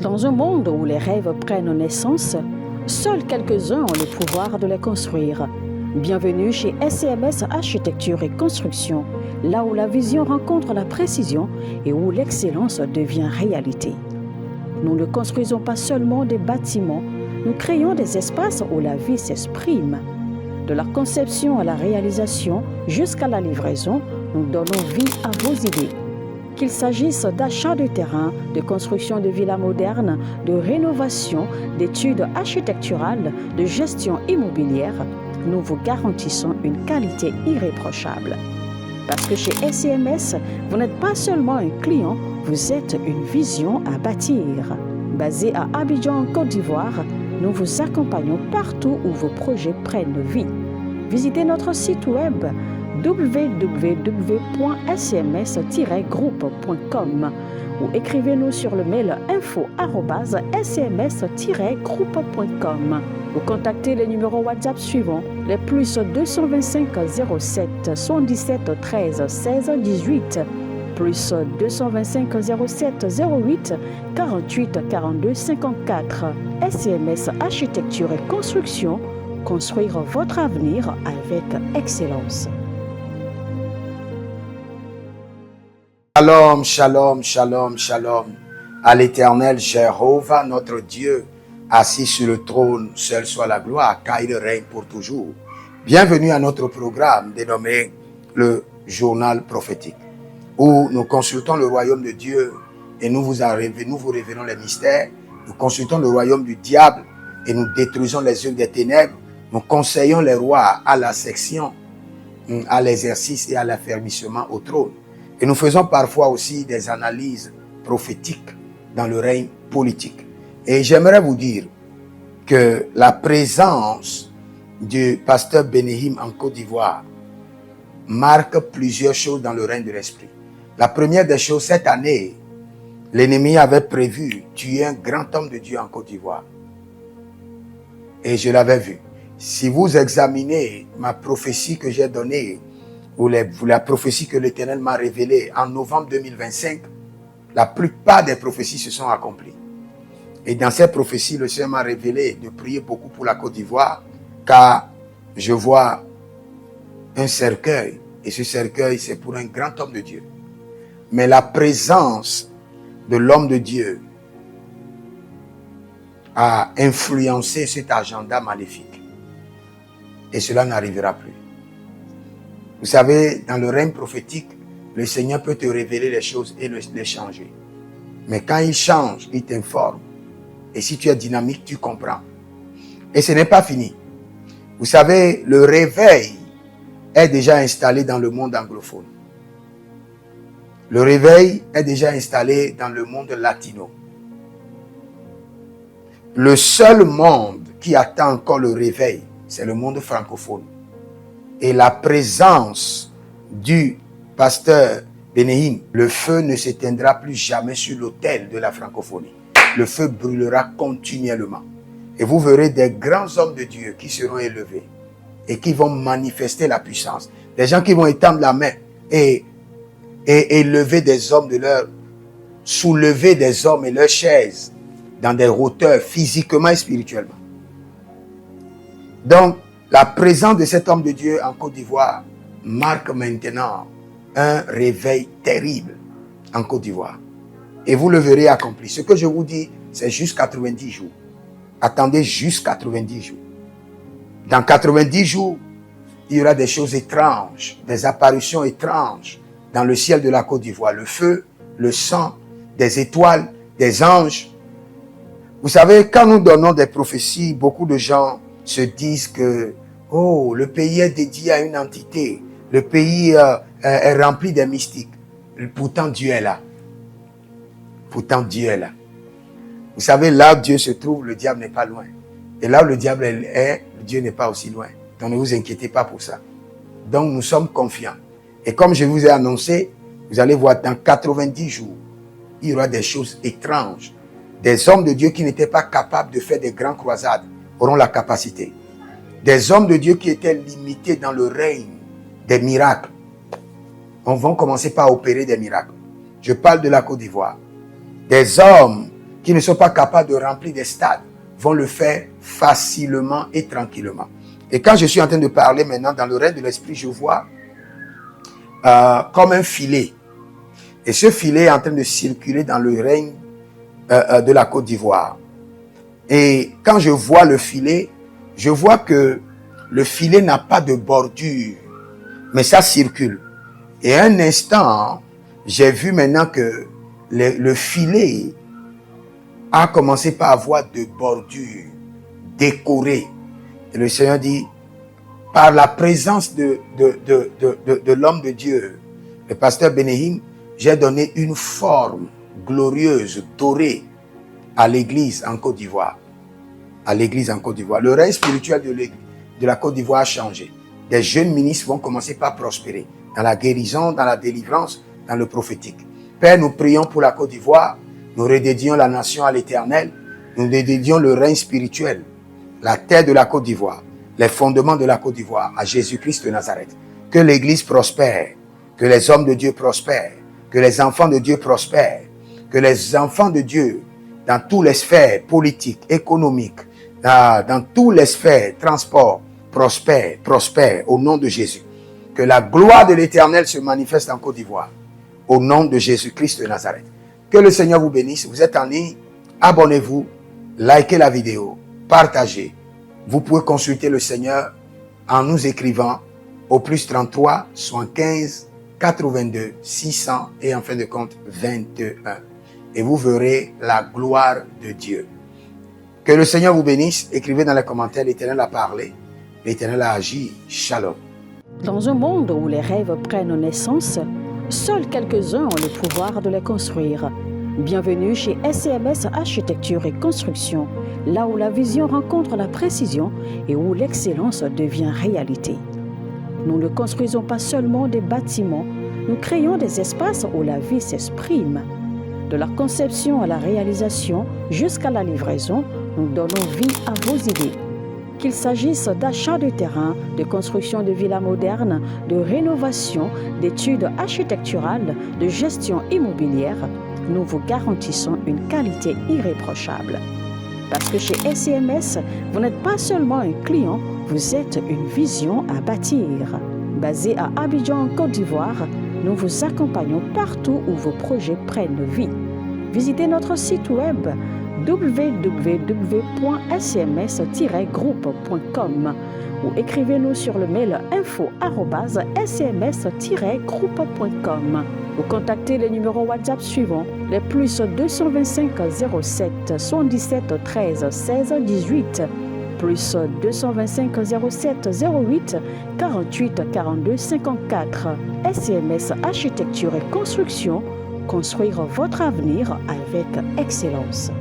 Dans un monde où les rêves prennent naissance, seuls quelques-uns ont le pouvoir de les construire. Bienvenue chez SCMS Architecture et Construction, là où la vision rencontre la précision et où l'excellence devient réalité. Nous ne construisons pas seulement des bâtiments, nous créons des espaces où la vie s'exprime. De la conception à la réalisation jusqu'à la livraison, nous donnons vie à vos idées. Qu'il s'agisse d'achat de terrain, de construction de villas modernes, de rénovation, d'études architecturales, de gestion immobilière, nous vous garantissons une qualité irréprochable. Parce que chez SCMS, vous n'êtes pas seulement un client, vous êtes une vision à bâtir. Basé à Abidjan, en Côte d'Ivoire, nous vous accompagnons partout où vos projets prennent vie. Visitez notre site web www.scms-groupe.com ou écrivez-nous sur le mail info@scms-groupe.com ou contactez les numéros WhatsApp suivants, les plus 225 07 77 13 16 18, plus 225 07 08 48 42 54. SCMS Architecture et Construction, construire votre avenir avec excellence. Shalom, shalom, shalom, shalom. À l'Éternel, Jéhovah, notre Dieu, assis sur le trône, seul soit la gloire, car il règne pour toujours. Bienvenue à notre programme dénommé le Journal prophétique, où nous consultons le royaume de Dieu et nous vous révélons les mystères. Nous consultons le royaume du diable et nous détruisons les œuvres des ténèbres. Nous conseillons les rois à la section, à l'exercice et à l'affermissement au trône. Et nous faisons parfois aussi des analyses prophétiques dans le règne politique. Et j'aimerais vous dire que la présence du pasteur Benehim en Côte d'Ivoire marque plusieurs choses dans le règne de l'esprit. La première des choses, cette année, l'ennemi avait prévu tuer un grand homme de Dieu en Côte d'Ivoire. Et je l'avais vu. Si vous examinez ma prophétie que j'ai donnée, ou la prophétie que l'Éternel m'a révélée en novembre 2025, la plupart des prophéties se sont accomplies. Et dans ces prophéties, le Seigneur m'a révélé de prier beaucoup pour la Côte d'Ivoire, car je vois un cercueil, et ce cercueil, c'est pour un grand homme de Dieu. Mais la présence de l'homme de Dieu a influencé cet agenda maléfique. Et cela n'arrivera plus. Vous savez, dans le règne prophétique, le Seigneur peut te révéler les choses et les changer. Mais quand il change, il t'informe. Et si tu es dynamique, tu comprends. Et ce n'est pas fini. Vous savez, le réveil est déjà installé dans le monde anglophone. Le réveil est déjà installé dans le monde latino. Le seul monde qui attend encore le réveil, c'est le monde francophone. Et la présence du pasteur Benehim, le feu ne s'éteindra plus jamais sur l'autel de la francophonie. Le feu brûlera continuellement. Et vous verrez des grands hommes de Dieu qui seront élevés et qui vont manifester la puissance. Des gens qui vont étendre la main et élever des hommes soulever des hommes et leurs chaises dans des hauteurs physiquement et spirituellement. Donc, la présence de cet homme de Dieu en Côte d'Ivoire marque maintenant un réveil terrible en Côte d'Ivoire. Et vous le verrez accompli. Ce que je vous dis, c'est juste 90 jours. Attendez juste 90 jours. Dans 90 jours, il y aura des choses étranges, des apparitions étranges dans le ciel de la Côte d'Ivoire. Le feu, le sang, des étoiles, des anges. Vous savez, quand nous donnons des prophéties, beaucoup de gens se disent que le pays est dédié à une entité. Le pays est rempli des mystiques. Pourtant, Dieu est là. Pourtant, Dieu est là. Vous savez, là où Dieu se trouve, le diable n'est pas loin. Et là où le diable est, Dieu n'est pas aussi loin. Donc, ne vous inquiétez pas pour ça. Donc, nous sommes confiants. Et comme je vous ai annoncé, vous allez voir, dans 90 jours, il y aura des choses étranges. Des hommes de Dieu qui n'étaient pas capables de faire des grandes croisades auront la capacité. Des hommes de Dieu qui étaient limités dans le règne des miracles vont commencer par opérer des miracles. Je parle de la Côte d'Ivoire. Des hommes qui ne sont pas capables de remplir des stades, vont le faire facilement et tranquillement. Et quand je suis en train de parler maintenant dans le règne de l'esprit, je vois comme un filet. Et ce filet est en train de circuler dans le règne de la Côte d'Ivoire. Et quand je vois le filet, je vois que le filet n'a pas de bordure, mais ça circule. Et à un instant, j'ai vu maintenant que le filet a commencé par avoir de bordure décorée. Et le Seigneur dit, par la présence de l'homme de Dieu, le pasteur Bénéhim, j'ai donné une forme glorieuse, dorée, à l'église en Côte d'Ivoire. À l'église en Côte d'Ivoire. Le règne spirituel de la Côte d'Ivoire a changé. Des jeunes ministres vont commencer par prospérer dans la guérison, dans la délivrance, dans le prophétique. Père, nous prions pour la Côte d'Ivoire. Nous redédions la nation à l'Éternel. Nous redédions le règne spirituel, la terre de la Côte d'Ivoire, les fondements de la Côte d'Ivoire à Jésus-Christ de Nazareth. Que l'église prospère, que les hommes de Dieu prospèrent, que les enfants de Dieu prospèrent, que les enfants de Dieu, dans toutes les sphères politiques, économiques, dans toutes les sphères, transport, prospèrent au nom de Jésus. Que la gloire de l'Éternel se manifeste en Côte d'Ivoire, au nom de Jésus-Christ de Nazareth. Que le Seigneur vous bénisse. Vous êtes en ligne, abonnez-vous, likez la vidéo, partagez. Vous pouvez consulter le Seigneur en nous écrivant au +33 75 82 600 et en fin de compte 21. Et vous verrez la gloire de Dieu. Que le Seigneur vous bénisse. Écrivez dans les commentaires, l'Éternel a parlé, l'Éternel a agi. Shalom. Dans un monde où les rêves prennent naissance, seuls quelques-uns ont le pouvoir de les construire. Bienvenue chez SCMS Architecture et Construction, là où la vision rencontre la précision et où l'excellence devient réalité. Nous ne construisons pas seulement des bâtiments, nous créons des espaces où la vie s'exprime. De la conception à la réalisation jusqu'à la livraison, nous donnons vie à vos idées. Qu'il s'agisse d'achat de terrain, de construction de villas modernes, de rénovation, d'études architecturales, de gestion immobilière, nous vous garantissons une qualité irréprochable. Parce que chez SCMS, vous n'êtes pas seulement un client, vous êtes une vision à bâtir. Basé à Abidjan, en Côte d'Ivoire, nous vous accompagnons partout où vos projets prennent vie. Visitez notre site web www.scms-groupe.com ou écrivez-nous sur le mail info@scms-groupe.com ou contactez les numéros WhatsApp suivants, les +225 07 77 13 16 18, +225 07 08 48 42 54. SCMS Architecture et Construction, construire votre avenir avec excellence.